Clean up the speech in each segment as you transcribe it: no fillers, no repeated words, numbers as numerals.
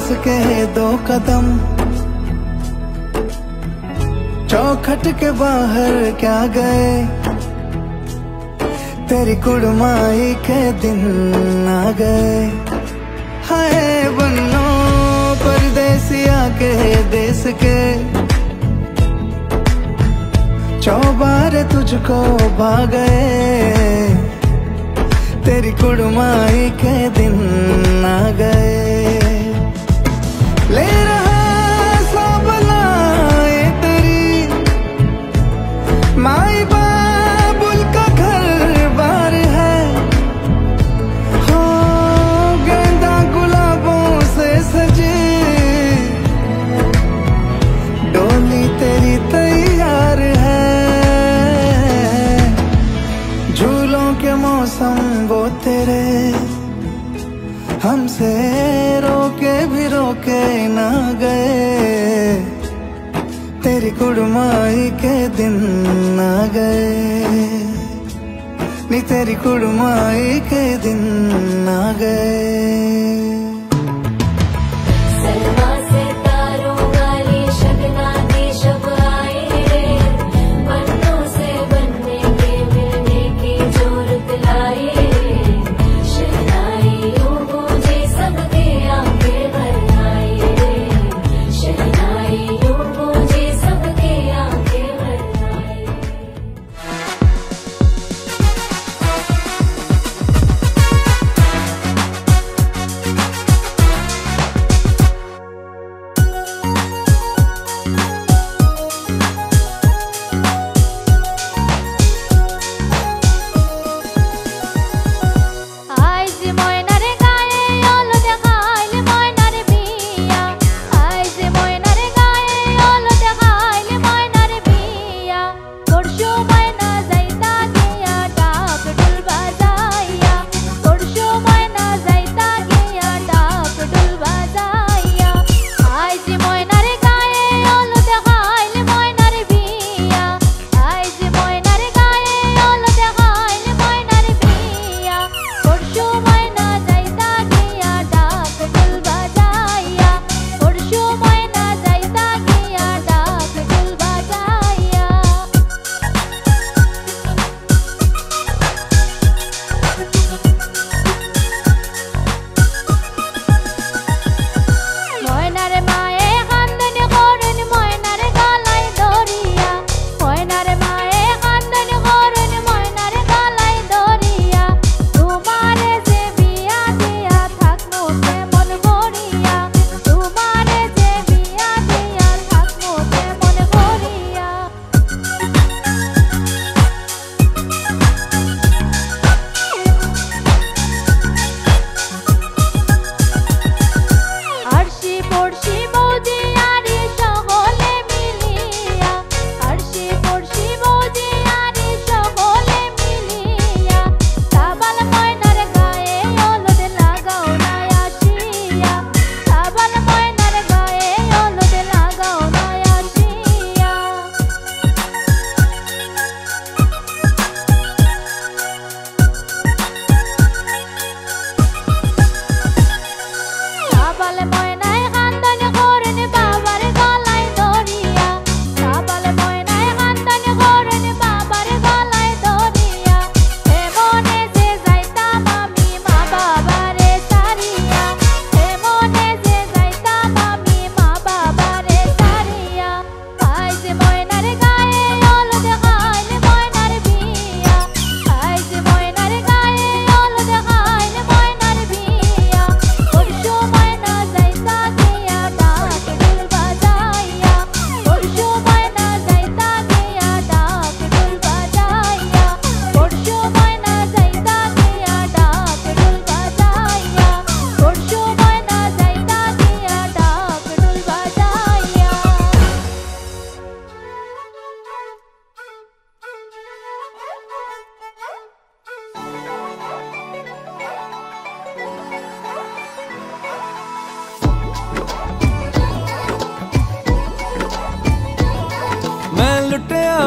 पास के 2 कदम, चौखट के बाहर क्या गए, तेरी कुड़माई के दिन आ गए। हाय बन्नो परदेसिया के देश के, चौबारे तुझको भा गए, तेरी कुड़माई के दिन आ गए। ले रहा सब लाए तेरी माई बाबुल का घर बार है, हो गेंदा गुलाबों से सजी डोली तेरी तैयार है। झूलों के मौसम वो तेरे, हमसे रोके भी रोके ना गए, तेरी कुड़माई के दिन आ गए, नी तेरी कुड़माई के दिन आ गए।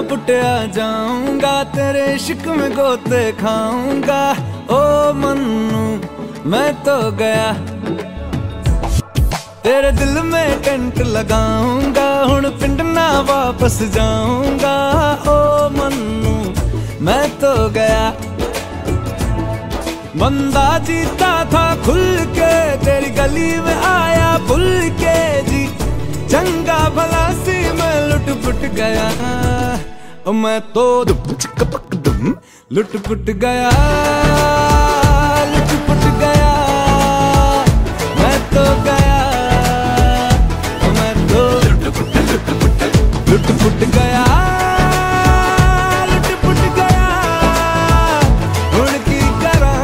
पुटिया जाऊंगा तेरे इश्क में गोते खाऊंगा। ओ मन्नू मैं तो गया तेरे दिल में टेंट लगाऊंगा, हुण पिंड ना वापस जाऊंगा। ओ मन्नू मैं तो गया, बंदा जीता था खुल के, तेरी गली में आया भूल के जी। चंगा भला सी मैं लुट पुट गया, मैं तो लुट पुट गया, लुट पुट गया, मैं तो गया, मैं तो लुट पुट गया, लुट पुट गया। हुण की करा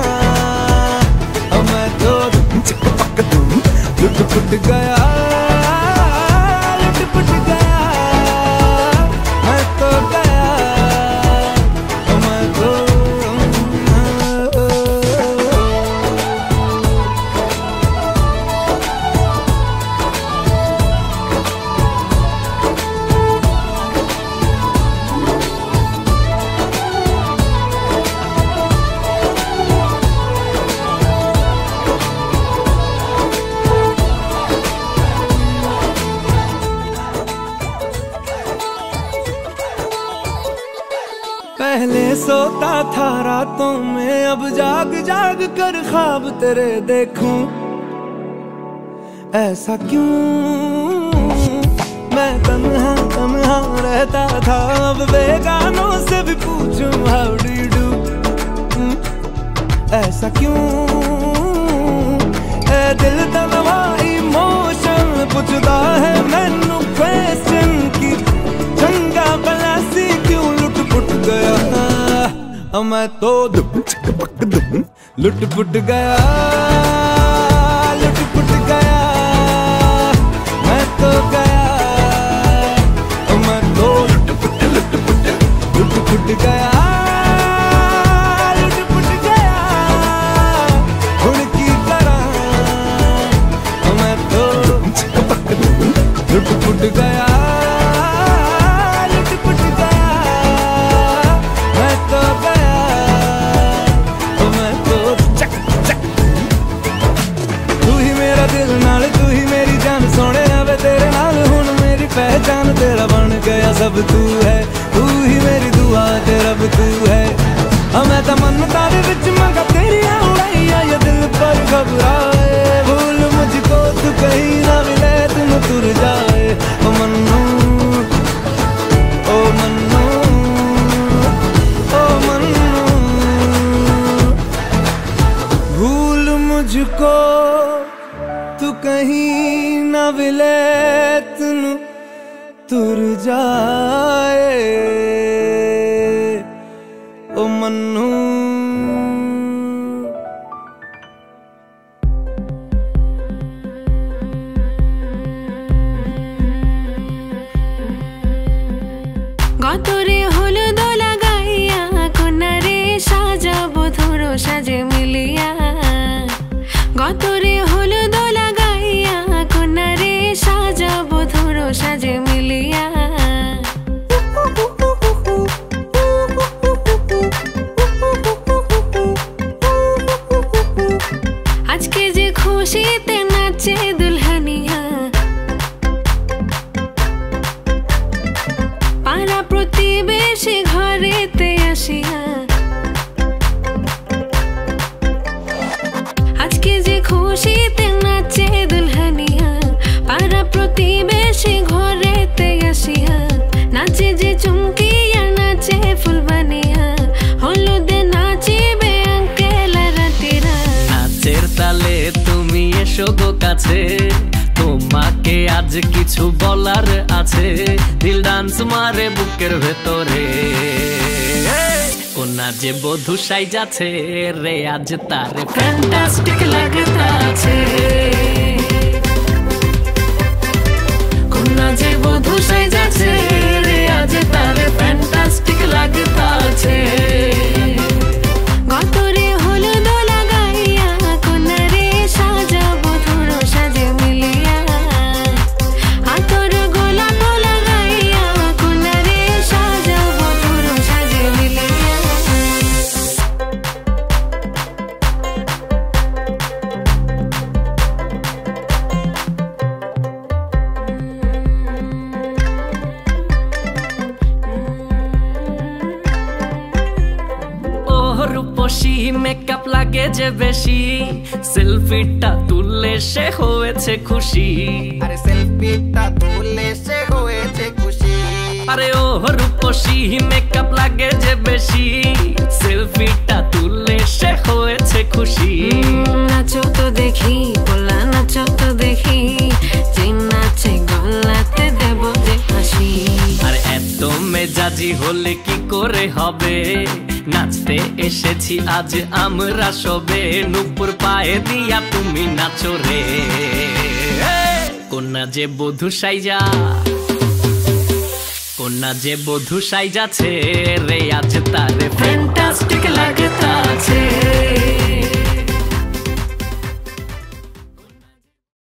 मैं तो लुट पुट गया, लुट पुट गया, मैं तो गया, मैं तो पहले सोता था रातों में, अब जाग जाग कर ख्वाब तेरे देखूं। ऐसा क्यों मैं तन्हा तन्हा रहता था, अब बेगानों से भी पूछूं हाउ डू यू डू। ऐसा क्यों ए दिल तलवा इमोशन पुछदा है मैनू क्वेश्चन की। चंगा भला सी क्यों लुट पुट गया, मैं तो लुट पुट गया, लुट पुट गया, मैं तो गया, मैं तो लुट पुट गया, लुट पुट गया। हुण की करा मैं तो लुट पुट गया, लुट पुट गया, मैं तो गया, मैं तो चक चक। तू ही मेरा दिल नाल, तू ही मेरी जान, सोने वे तेरे नाल हुण मेरी पहचान। तेरा बन गया सब तू है, तू ही मेरी दुआ ते रब तू है। मैं तो मन्नतां दे विच मंगा तेरियां उड़ाइयां, ये दिल पर घबराए भूल मुझको तू कहीं ना मिले, तुम तुर जाए। ओ मन्नू, ओ मन्नू, ओ मन्नू, भूल मुझको तू कहीं ना मिले, तुम तुर जाए। ओ मन्नू গতরে হলুদ লাগাইয়া, কোনারে সাজাবো ধরো সাজে মিলিয়া। গতরে হলুদ লাগাইয়া, কোনারে সাজাবো ধরো সাজে মিলিয়া। আজকে যে খুশিতে নাচে দুলহানিয়া, পাড়া প্রতিবেশী ঘরেতে আসিয়া। আজকে যে খুশিতে নাচে দুলহানিয়া, পাড়া প্রতিবেশী ঘরেতে আসিয়া। নাচে যে চুমকিয়া, নাচে ফুলবানিয়া, হলুদে নাচিবে আঙ্কেল রাতিরা। নাচের তালে তুমি এসো গো কাছে, তোমাকে আজ কিছু বলার আছে। দিল ডান্স মারে বুকের ভেতরে, কোনা যে বধূ সাইজাছে রে, আজ তার ফ্যান্টাস্টিক লাগতাছে। কোনা যে বধূ সাইজাছে রে, আজ তার ফ্যান্টাস্টিক লাগতাছে। গতরে হলুদ লাগাইয়া, কোনারে সাজাবো ধরো সাজে মিলিয়া। আতর গোলাপ লাগাইয়া, কোনারে সাজাবো ধরো সাজে মিলিয়া। মেকআপ লাগে যে বেশি, সেলফিটা তুললে সে হয়েছে খুশি। আরে সেলফিটা তুললে সে হয়েছে খুশি। আরে ও রূপসী মেকআপ লাগে যে বেশি, সেলফিটা তুললে সে হয়েছে খুশি। নাচো তো দেখি পোলা, নাচো তো দেখি, যে নাচে গলাতে দেব যে হাসি। আর এত মেজাজি হলে কি করে হবে, নাচতে এসেছি আজ আমরা সবে, নুপুর পায়ে দিয়া তুমি নাচো রে। কন্যা যে বধূ সাইজা, কন্যা যে বধূ সাইজাছে রে, আজ